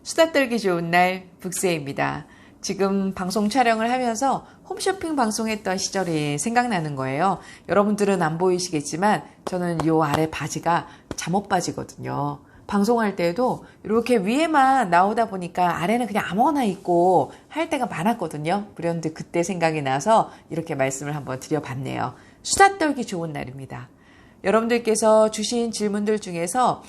수다 떨기 좋은 날 북새입니다. 지금 방송 촬영을 하면서 홈쇼핑 방송했던 시절이 생각나는 거예요. 여러분들은 안 보이시겠지만 저는 요 아래 바지가 잠옷 바지거든요. 방송할 때도 이렇게 위에만 나오다 보니까 아래는 그냥 아무거나 입고 할 때가 많았거든요. 그런데 그때 생각이 나서 이렇게 말씀을 한번 드려봤네요. 수다 떨기 좋은 날입니다. 여러분들께서 주신 질문들 중에서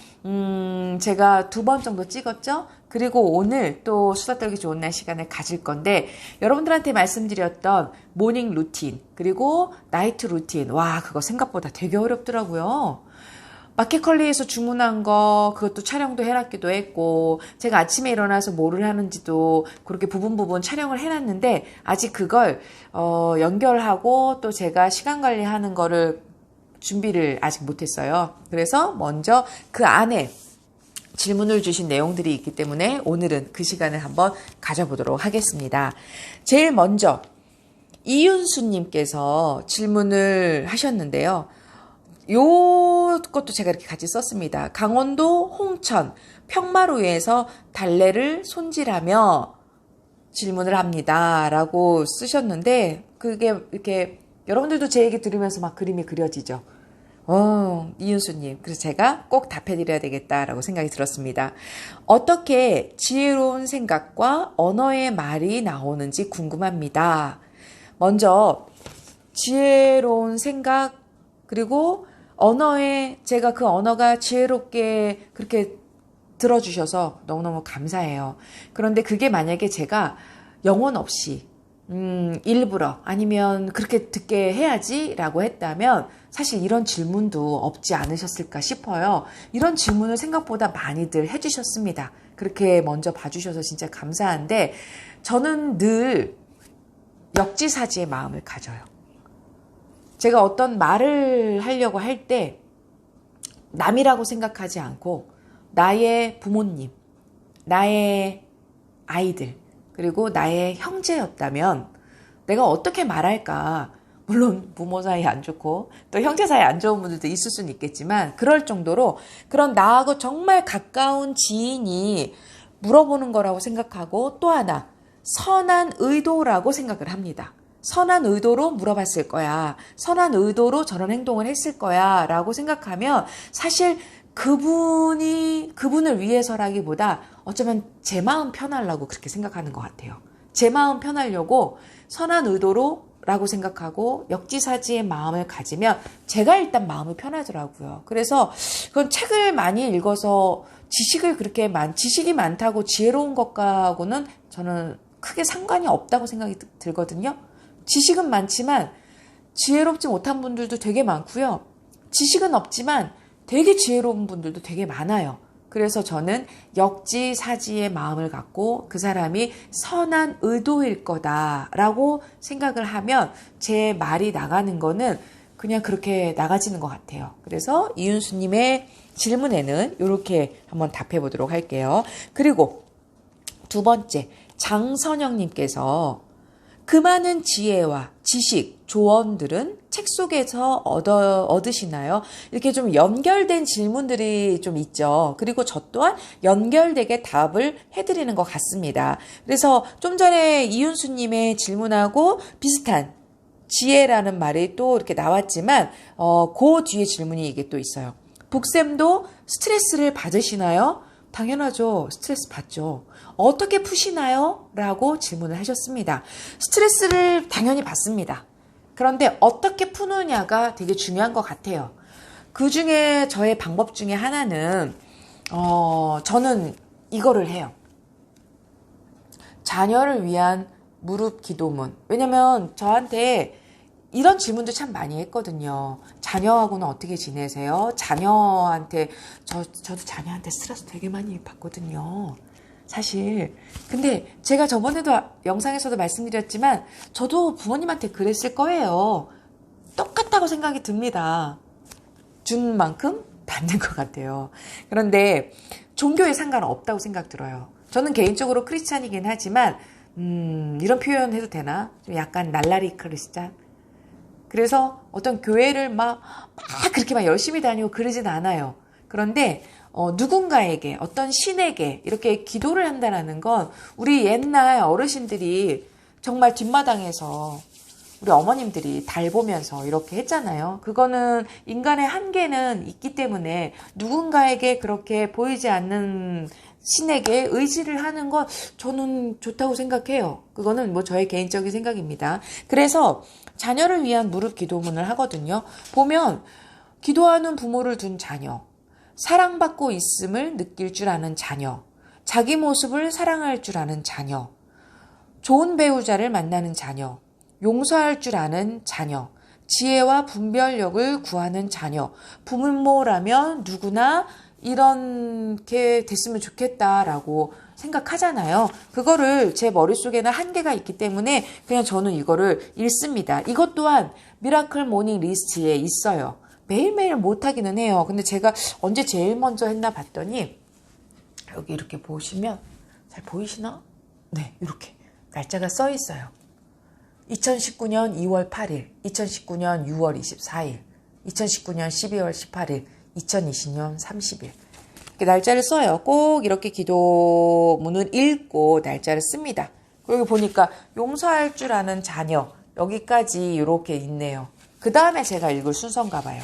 제가 2번 정도 찍었죠. 그리고 오늘 또 수다 떨기 좋은 날 시간을 가질 건데 여러분들한테 말씀드렸던 모닝 루틴 그리고 나이트 루틴 와 그거 생각보다 되게 어렵더라고요. 마켓컬리에서 주문한 거 그것도 촬영도 해놨기도 했고 제가 아침에 일어나서 뭐를 하는지도 그렇게 부분 촬영을 해놨는데 아직 그걸 연결하고 또 제가 시간 관리하는 거를 준비를 아직 못했어요. 그래서 먼저 그 안에 질문을 주신 내용들이 있기 때문에 오늘은 그 시간을 한번 가져보도록 하겠습니다. 제일 먼저 이윤수님께서 질문을 하셨는데요. 요것도 제가 이렇게 같이 썼습니다. 강원도 홍천 평마루에서 달래를 손질하며 질문을 합니다. 라고 쓰셨는데 그게 이렇게 여러분들도 제 얘기 들으면서 막 그림이 그려지죠. 이윤수님. 그래서 제가 꼭 답해드려야 되겠다라고 생각이 들었습니다. 어떻게 지혜로운 생각과 언어의 말이 나오는지 궁금합니다. 먼저 지혜로운 생각 그리고 언어에 제가 그 언어가 지혜롭게 그렇게 들어주셔서 너무너무 감사해요. 그런데 그게 만약에 제가 영혼 없이 일부러 아니면 그렇게 듣게 해야지 라고 했다면 사실 이런 질문도 없지 않으셨을까 싶어요. 이런 질문을 생각보다 많이들 해주셨습니다. 그렇게 먼저 봐주셔서 진짜 감사한데 저는 늘 역지사지의 마음을 가져요. 제가 어떤 말을 하려고 할 때 남이라고 생각하지 않고 나의 부모님, 나의 아이들 그리고 나의 형제였다면 내가 어떻게 말할까? 물론 부모 사이 안 좋고 또 형제 사이 안 좋은 분들도 있을 수는 있겠지만 그럴 정도로 그런 나하고 정말 가까운 지인이 물어보는 거라고 생각하고 또 하나 선한 의도라고 생각을 합니다. 선한 의도로 물어봤을 거야. 선한 의도로 저런 행동을 했을 거야 라고 생각하면 사실 그분을 위해서라기보다 어쩌면 제 마음 편하려고 그렇게 생각하는 것 같아요. 제 마음 편하려고 선한 의도로 라고 생각하고 역지사지의 마음을 가지면 제가 일단 마음이 편하더라고요. 그래서 그건 책을 많이 읽어서 지식이 많다고 지혜로운 것과는 저는 크게 상관이 없다고 생각이 들거든요. 지식은 많지만 지혜롭지 못한 분들도 되게 많고요. 지식은 없지만 되게 지혜로운 분들도 되게 많아요. 그래서 저는 역지사지의 마음을 갖고 그 사람이 선한 의도일 거다라고 생각을 하면 제 말이 나가는 거는 그냥 그렇게 나가지는 것 같아요. 그래서 이윤수님의 질문에는 이렇게 한번 답해 보도록 할게요. 그리고 2번째, 장선영님께서 그 많은 지혜와 지식, 조언들은 책 속에서 얻으시나요? 이렇게 좀 연결된 질문들이 좀 있죠. 그리고 저 또한 연결되게 답을 해드리는 것 같습니다. 그래서 좀 전에 이윤수님의 질문하고 비슷한 지혜라는 말이 또 이렇게 나왔지만 그 뒤에 질문이 이게 또 있어요. 북쌤도 스트레스를 받으시나요? 당연하죠. 스트레스 받죠. 어떻게 푸시나요? 라고 질문을 하셨습니다. 스트레스를 당연히 받습니다. 그런데 어떻게 푸느냐가 되게 중요한 것 같아요. 그 중에 저의 방법 중에 하나는 저는 이거를 해요. 자녀를 위한 무릎 기도문. 왜냐면 저한테 이런 질문도 참 많이 했거든요. 자녀하고는 어떻게 지내세요? 자녀한테 저도 자녀한테 스트레스 되게 많이 받거든요. 사실 근데 제가 저번에도 영상에서도 말씀드렸지만 저도 부모님한테 그랬을 거예요. 똑같다고 생각이 듭니다. 준 만큼 받는 것 같아요. 그런데 종교에 상관없다고 생각 들어요. 저는 개인적으로 크리스찬이긴 하지만 이런 표현 해도 되나? 좀 약간 날라리 크리스찬? 그래서 어떤 교회를 막 그렇게 막 열심히 다니고 그러진 않아요. 그런데 누군가에게, 어떤 신에게 이렇게 기도를 한다라는 건 우리 옛날 어르신들이 정말 뒷마당에서 우리 어머님들이 달 보면서 이렇게 했잖아요. 그거는 인간의 한계는 있기 때문에 누군가에게 그렇게 보이지 않는 신에게 의지를 하는 건 저는 좋다고 생각해요. 그거는 뭐 저의 개인적인 생각입니다. 그래서 자녀를 위한 무릎 기도문을 하거든요. 보면 기도하는 부모를 둔 자녀, 사랑받고 있음을 느낄 줄 아는 자녀, 자기 모습을 사랑할 줄 아는 자녀, 좋은 배우자를 만나는 자녀, 용서할 줄 아는 자녀, 지혜와 분별력을 구하는 자녀, 부모라면 누구나 이렇게 됐으면 좋겠다라고 생각하잖아요. 그거를 제 머릿속에는 한계가 있기 때문에 그냥 저는 이거를 읽습니다. 이것 또한 미라클 모닝 리스트에 있어요. 매일매일 못하기는 해요. 근데 제가 언제 제일 먼저 했나 봤더니 여기 이렇게 보시면 잘 보이시나? 네, 이렇게 날짜가 써 있어요. 2019년 2월 8일, 2019년 6월 24일, 2019년 12월 18일, 2020년 30일. 이렇게 날짜를 써요. 꼭 이렇게 기도문을 읽고 날짜를 씁니다. 그리고 보니까 용서할 줄 아는 자녀, 여기까지 이렇게 있네요. 그 다음에 제가 읽을 순서인가 봐요.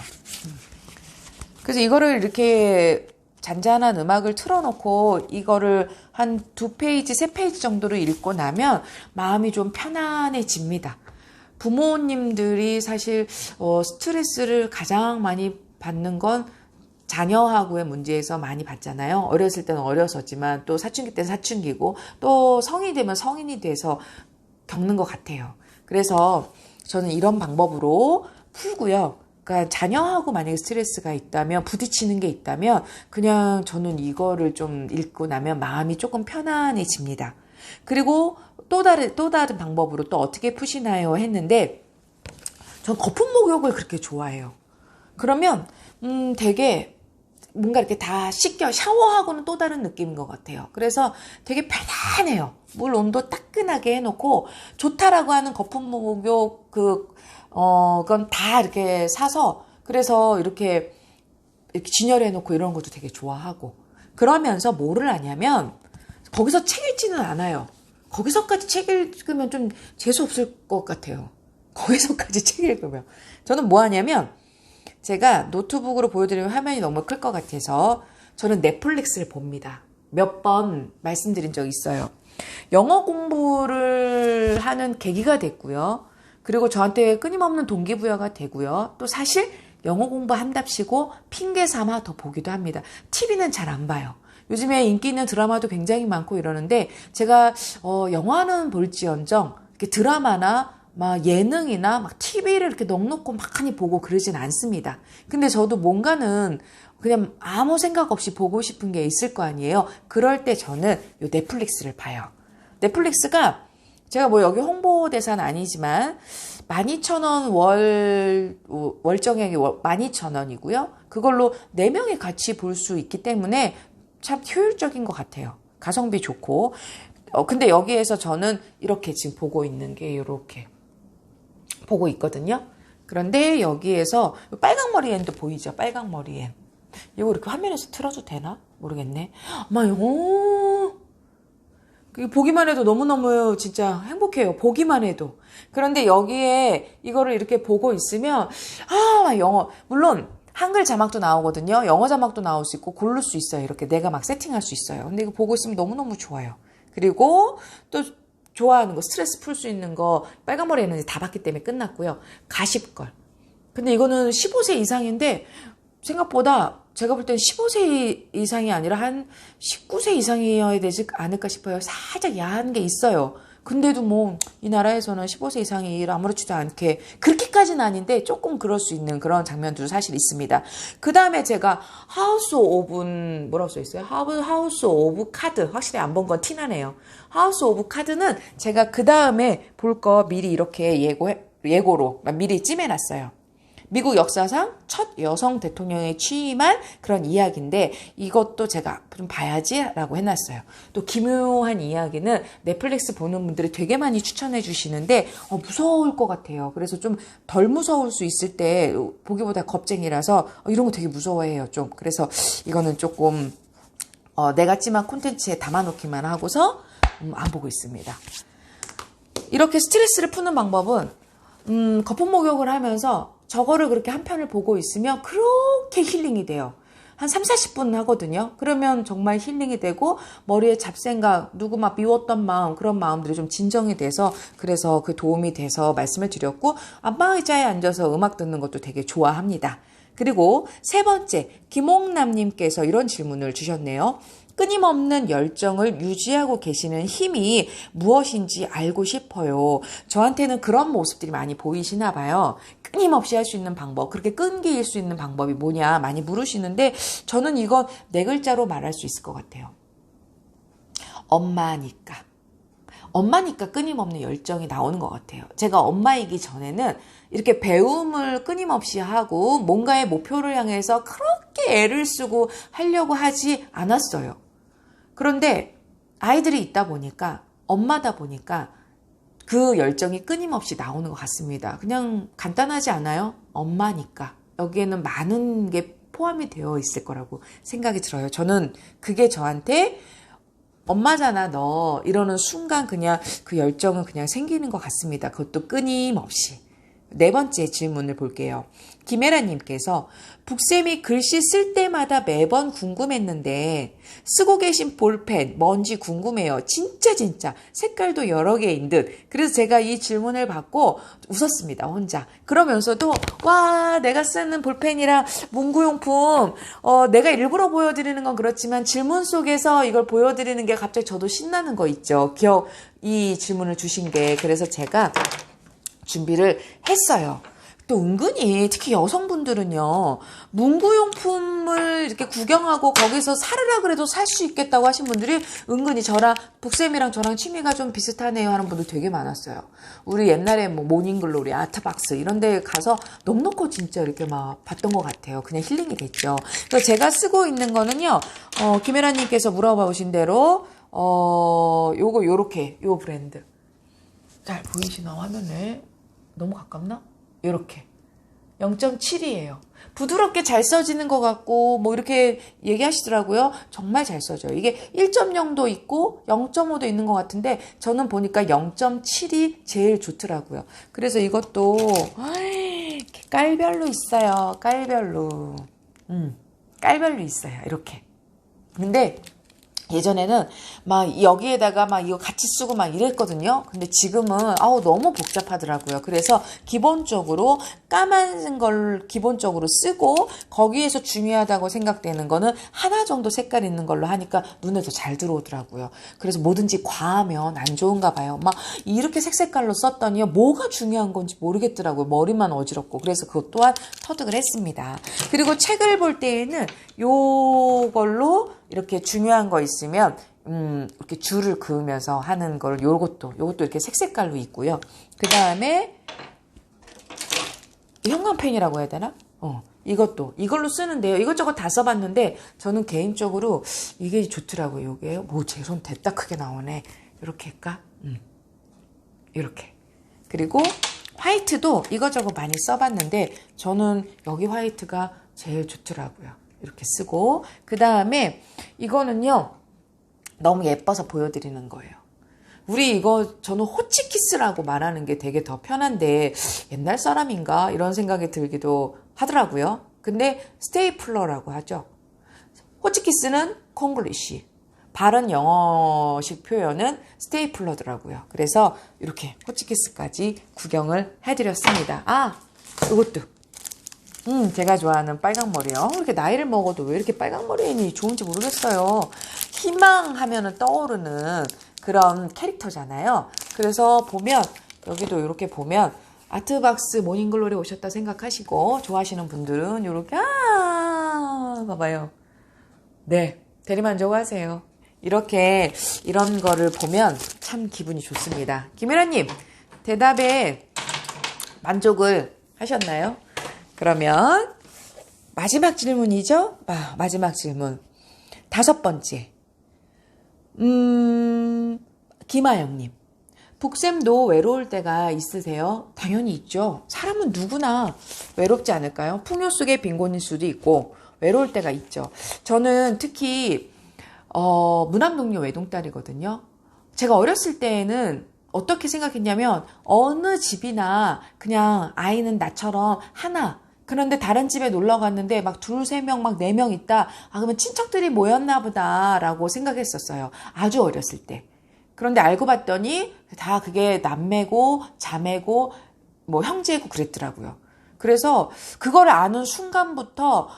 그래서 이거를 이렇게 잔잔한 음악을 틀어놓고 이거를 한 2페이지, 3페이지 정도를 읽고 나면 마음이 좀 편안해집니다. 부모님들이 사실 스트레스를 가장 많이 받는 건 자녀하고의 문제에서 많이 받잖아요. 어렸을 때는 어려서지만 또 사춘기 때는 사춘기고 또 성인이 되면 성인이 돼서 겪는 것 같아요. 그래서 저는 이런 방법으로 풀고요. 그러니까 자녀하고 만약에 스트레스가 있다면 부딪히는 게 있다면 그냥 저는 이거를 좀 읽고 나면 마음이 조금 편안해집니다. 그리고 또 다른 방법으로 또 어떻게 푸시나요 했는데 전 거품 목욕을 그렇게 좋아해요. 그러면 되게 뭔가 이렇게 다 씻겨 샤워하고는 또 다른 느낌인 것 같아요. 그래서 되게 편안해요. 물 온도 따끈하게 해놓고 좋다라고 하는 거품 목욕 그건 다 이렇게 사서 그래서 이렇게 진열해 놓고 이런 것도 되게 좋아하고 그러면서 뭐를 하냐면 거기서 책 읽지는 않아요. 거기서까지 책 읽으면 좀 재수없을 것 같아요. 거기서까지 책 읽으면 저는 뭐 하냐면 제가 노트북으로 보여드리면 화면이 너무 클 것 같아서 저는 넷플릭스를 봅니다. 몇 번 말씀드린 적 있어요. 영어 공부를 하는 계기가 됐고요. 그리고 저한테 끊임없는 동기부여가 되고요. 또 사실 영어 공부한답시고 핑계 삼아 더 보기도 합니다. TV는 잘 안 봐요. 요즘에 인기 있는 드라마도 굉장히 많고 이러는데 제가 영화는 볼지언정 이렇게 드라마나 막 예능이나 막 TV를 이렇게 넉넉고 많이 보고 그러진 않습니다. 근데 저도 뭔가는 그냥 아무 생각 없이 보고 싶은 게 있을 거 아니에요. 그럴 때 저는 요 넷플릭스를 봐요. 넷플릭스가 제가 뭐 여기 홍보대사는 아니지만 12,000원 월정액이 12,000원이고요. 그걸로 4명이 같이 볼 수 있기 때문에 참 효율적인 것 같아요. 가성비 좋고. 근데 여기에서 저는 이렇게 지금 보고 있는 게 이렇게 보고 있거든요. 그런데 여기에서 빨강머리 앤도 보이죠? 빨강머리 앤. 이거 이렇게 화면에서 틀어도 되나? 모르겠네. 엄마, 보기만 해도 너무너무 진짜 행복해요. 보기만 해도. 그런데 여기에 이거를 이렇게 보고 있으면, 영어. 물론, 한글 자막도 나오거든요. 영어 자막도 나올 수 있고, 고를 수 있어요. 이렇게 내가 막 세팅할 수 있어요. 근데 이거 보고 있으면 너무너무 좋아요. 그리고 또, 좋아하는 거, 스트레스 풀 수 있는 거, 빨간머리 에너지 다 봤기 때문에 끝났고요. 가십걸. 근데 이거는 15세 이상인데, 생각보다 제가 볼 땐 15세 이상이 아니라 한 19세 이상이어야 되지 않을까 싶어요. 살짝 야한 게 있어요. 근데도 뭐 이 나라에서는 15세 이상이 아무렇지도 않게 그렇게까지는 아닌데 조금 그럴 수 있는 그런 장면도 사실 있습니다. 그 다음에 제가 하우스 오브 뭐라고 써있어요? 하우스 오브 카드. 확실히 안 본 건 티나네요. 하우스 오브 카드는 제가 그 다음에 볼 거 미리 이렇게 예고로 미리 찜해놨어요. 미국 역사상 첫 여성 대통령에 취임한 그런 이야기인데 이것도 제가 좀 봐야지라고 해놨어요. 또 기묘한 이야기는 넷플릭스 보는 분들이 되게 많이 추천해 주시는데 무서울 것 같아요. 그래서 좀 덜 무서울 수 있을 때 보기보다 겁쟁이라서 이런 거 되게 무서워해요. 좀 그래서 이거는 조금 내가 찜한 콘텐츠에 담아놓기만 하고서 안 보고 있습니다. 이렇게 스트레스를 푸는 방법은 거품 목욕을 하면서 저거를 그렇게 한 편을 보고 있으면 그렇게 힐링이 돼요. 한 3, 40분 하거든요. 그러면 정말 힐링이 되고 머리에 잡생각, 누구 막 미웠던 마음 그런 마음들이 좀 진정이 돼서 그래서 그 도움이 돼서 말씀을 드렸고 안방의자에 앉아서 음악 듣는 것도 되게 좋아합니다. 그리고 세 번째 김홍남님께서 이런 질문을 주셨네요. 끊임없는 열정을 유지하고 계시는 힘이 무엇인지 알고 싶어요. 저한테는 그런 모습들이 많이 보이시나 봐요. 끊임없이 할 수 있는 방법, 그렇게 끈기일 수 있는 방법이 뭐냐 많이 물으시는데 저는 이건 네 글자로 말할 수 있을 것 같아요. 엄마니까. 엄마니까 끊임없는 열정이 나오는 것 같아요. 제가 엄마이기 전에는 이렇게 배움을 끊임없이 하고 뭔가의 목표를 향해서 그렇게 애를 쓰고 하려고 하지 않았어요. 그런데 아이들이 있다 보니까 엄마다 보니까 그 열정이 끊임없이 나오는 것 같습니다. 그냥 간단하지 않아요? 엄마니까. 여기에는 많은 게 포함이 되어 있을 거라고 생각이 들어요. 저는 그게 저한테 엄마잖아 너 이러는 순간 그냥 그 열정은 그냥 생기는 것 같습니다. 그것도 끊임없이. 네 번째 질문을 볼게요. 김혜라님께서 북쌤이 글씨 쓸 때마다 매번 궁금했는데 쓰고 계신 볼펜 뭔지 궁금해요. 진짜 색깔도 여러 개인 듯. 그래서 제가 이 질문을 받고 웃었습니다. 혼자. 그러면서도 와 내가 쓰는 볼펜이랑 문구용품 내가 일부러 보여드리는 건 그렇지만 질문 속에서 이걸 보여드리는 게 갑자기 저도 신나는 거 있죠. 이 질문을 주신 게. 그래서 제가 준비를 했어요. 또 은근히 특히 여성분들은요. 문구용품을 이렇게 구경하고 거기서 사르라 그래도 살 수 있겠다고 하신 분들이 은근히 저랑 북쌤이랑 저랑 취미가 좀 비슷하네요 하는 분들 되게 많았어요. 우리 옛날에 뭐 모닝글로리, 아트박스 이런 데 가서 넉넉히 진짜 이렇게 막 봤던 것 같아요. 그냥 힐링이 됐죠. 그래서 제가 쓰고 있는 거는요. 김혜라님께서 물어봐 오신 대로 요렇게 요 브랜드 잘 보이시나 화면에? 너무 가깝나? 이렇게 0.7이에요. 부드럽게 잘 써지는 것 같고 뭐 이렇게 얘기하시더라고요. 정말 잘 써져요. 이게 1.0도 있고 0.5도 있는 것 같은데 저는 보니까 0.7이 제일 좋더라고요. 그래서 이것도 깔별로 있어요. 깔별로. 깔별로 있어요. 이렇게. 근데 예전에는 막 여기에다가 막 이거 같이 쓰고 막 이랬거든요. 근데 지금은 너무 복잡하더라고요. 그래서 기본적으로 까만 걸 기본적으로 쓰고 거기에서 중요하다고 생각되는 거는 하나 정도 색깔 있는 걸로 하니까 눈에 더 잘 들어오더라고요. 그래서 뭐든지 과하면 안 좋은가 봐요. 막 이렇게 색깔로 썼더니 뭐가 중요한 건지 모르겠더라고요. 머리만 어지럽고. 그래서 그것 또한 터득을 했습니다. 그리고 책을 볼 때에는 요걸로 이렇게 중요한 거 있으면 이렇게 줄을 그으면서 하는 걸 요것도 이렇게 색깔로 있고요. 그 다음에 형광펜이라고 해야 되나? 이걸로 쓰는데요. 이것저것 다 써봤는데 저는 개인적으로 이게 좋더라고요. 이게 제 손 됐다 크게 나오네. 이렇게 할까? 이렇게. 그리고 화이트도 이것저것 많이 써봤는데 저는 여기 화이트가 제일 좋더라고요. 이렇게 쓰고 그 다음에 이거는요 너무 예뻐서 보여드리는 거예요. 저는 호치키스라고 말하는 게 되게 더 편한데 옛날 사람인가 이런 생각이 들기도 하더라고요. 근데 스테이플러라고 하죠. 호치키스는 콩글리시, 바른 영어식 표현은 스테이플러더라고요. 그래서 이렇게 호치키스까지 구경을 해드렸습니다. 이것도 제가 좋아하는 빨강머리요. 이렇게 나이를 먹어도 왜 이렇게 빨강머리인이 좋은지 모르겠어요. 희망하면은 떠오르는 그런 캐릭터잖아요. 그래서 보면 여기도 이렇게 보면 아트박스 모닝글로리 오셨다 생각하시고 좋아하시는 분들은 이렇게 봐봐요. 네, 대리만족하세요. 이렇게 이런 거를 보면 참 기분이 좋습니다. 김혜라님 대답에 만족을 하셨나요? 그러면 마지막 질문이죠? 마지막 질문. 5번째. 김아영님. 북쌤도 외로울 때가 있으세요? 당연히 있죠. 사람은 누구나 외롭지 않을까요? 풍요 속의 빈곤일 수도 있고 외로울 때가 있죠. 저는 특히 무남동료 외동딸이거든요. 제가 어렸을 때에는 어떻게 생각했냐면 어느 집이나 그냥 아이는 나처럼 하나, 그런데 다른 집에 놀러 갔는데 막 2, 3명, 막 4명 있다. 그러면 친척들이 모였나 보다라고 생각했었어요. 아주 어렸을 때. 그런데 알고 봤더니 다 그게 남매고 자매고 뭐 형제고 그랬더라고요. 그래서 그걸 아는 순간부터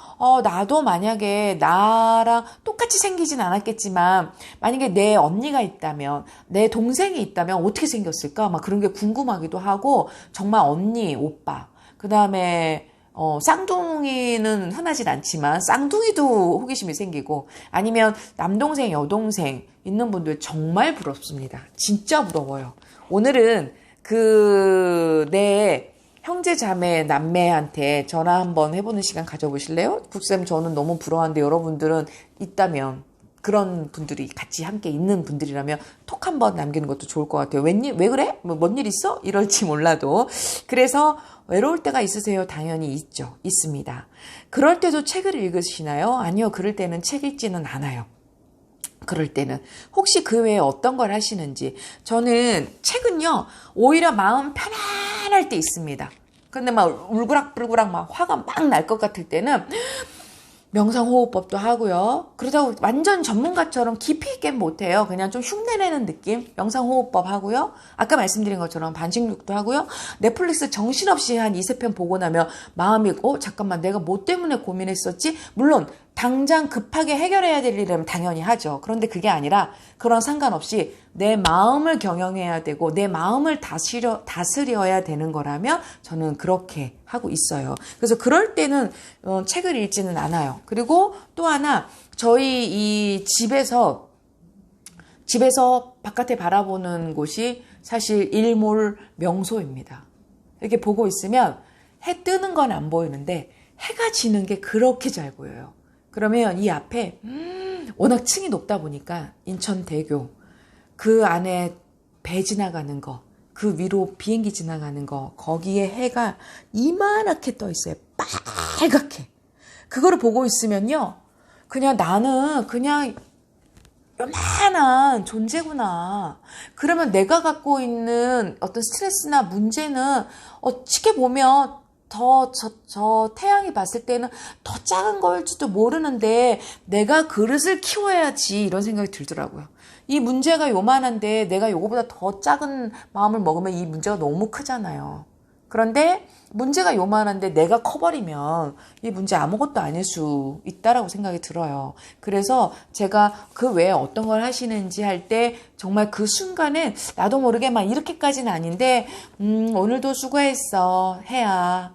나도 만약에 나랑 똑같이 생기진 않았겠지만 만약에 내 언니가 있다면 내 동생이 있다면 어떻게 생겼을까? 막 그런 게 궁금하기도 하고 정말 언니, 오빠 그 다음에 쌍둥이는 흔하진 않지만 쌍둥이도 호기심이 생기고 아니면 남동생, 여동생 있는 분들 정말 부럽습니다. 진짜 부러워요. 오늘은 내 형제, 자매, 남매한테 전화 한번 해보는 시간 가져보실래요? 북쌤 저는 너무 부러워하는데 여러분들은 있다면 그런 분들이 같이 함께 있는 분들이라면 톡 한번 남기는 것도 좋을 것 같아요. 왜 그래? 뭔 일 있어? 이럴지 몰라도. 그래서 외로울 때가 있으세요? 당연히 있죠. 있습니다. 그럴 때도 책을 읽으시나요? 아니요. 그럴 때는 책 읽지는 않아요. 그럴 때는 혹시 그 외에 어떤 걸 하시는지. 저는 책은요 오히려 마음 편안할 때 있습니다. 근데 막 울그락불그락 막 화가 막 날 것 같을 때는 명상호흡법도 하고요. 그러다고 완전 전문가처럼 깊이 있게 못해요. 그냥 좀 흉내내는 느낌. 명상호흡법 하고요. 아까 말씀드린 것처럼 반식욕도 하고요. 넷플릭스 정신없이 한 2~3편 보고 나면 마음이 잠깐만 내가 뭐 때문에 고민했었지? 물론 당장 급하게 해결해야 될 일이라면 당연히 하죠. 그런데 그게 아니라 그런 상관없이 내 마음을 경영해야 되고 내 마음을 다스려야 되는 거라면 저는 그렇게 하고 있어요. 그래서 그럴 때는 책을 읽지는 않아요. 그리고 또 하나 저희 이 집에서 바깥에 바라보는 곳이 사실 일몰 명소입니다. 이렇게 보고 있으면 해 뜨는 건 안 보이는데 해가 지는 게 그렇게 잘 보여요. 그러면 이 앞에 워낙 층이 높다 보니까 인천대교 그 안에 배 지나가는 거, 그 위로 비행기 지나가는 거, 거기에 해가 이만하게 떠 있어요. 빨갛게. 그거를 보고 있으면요. 그냥 나는 그냥 요만한 존재구나. 그러면 내가 갖고 있는 어떤 스트레스나 문제는 어떻게 보면 저 태양이 봤을 때는 더 작은 걸지도 모르는데 내가 그릇을 키워야지 이런 생각이 들더라고요. 이 문제가 요만한데 내가 요거보다 더 작은 마음을 먹으면 이 문제가 너무 크잖아요. 그런데 문제가 요만한데 내가 커버리면 이 문제 아무것도 아닐 수 있다라고 생각이 들어요. 그래서 제가 그 외에 어떤 걸 하시는지 할 때 정말 그 순간에 나도 모르게 막 이렇게까지는 아닌데 오늘도 수고했어 해야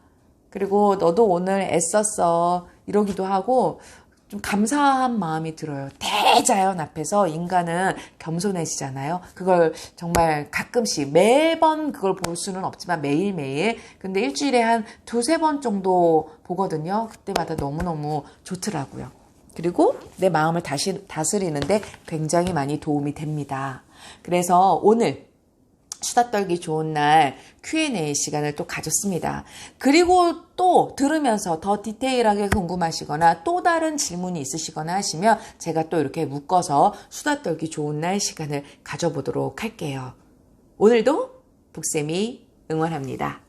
그리고 너도 오늘 애썼어 이러기도 하고 좀 감사한 마음이 들어요. 대자연 앞에서 인간은 겸손해지잖아요. 그걸 정말 가끔씩 매번 그걸 볼 수는 없지만 매일매일 근데 일주일에 한 2~3번 정도 보거든요. 그때마다 너무너무 좋더라고요. 그리고 내 마음을 다스리는데 굉장히 많이 도움이 됩니다. 그래서 오늘 수다 떨기 좋은 날 Q&A 시간을 또 가졌습니다. 그리고 또 들으면서 더 디테일하게 궁금하시거나 또 다른 질문이 있으시거나 하시면 제가 또 이렇게 묶어서 수다 떨기 좋은 날 시간을 가져보도록 할게요. 오늘도 북쌤이 응원합니다.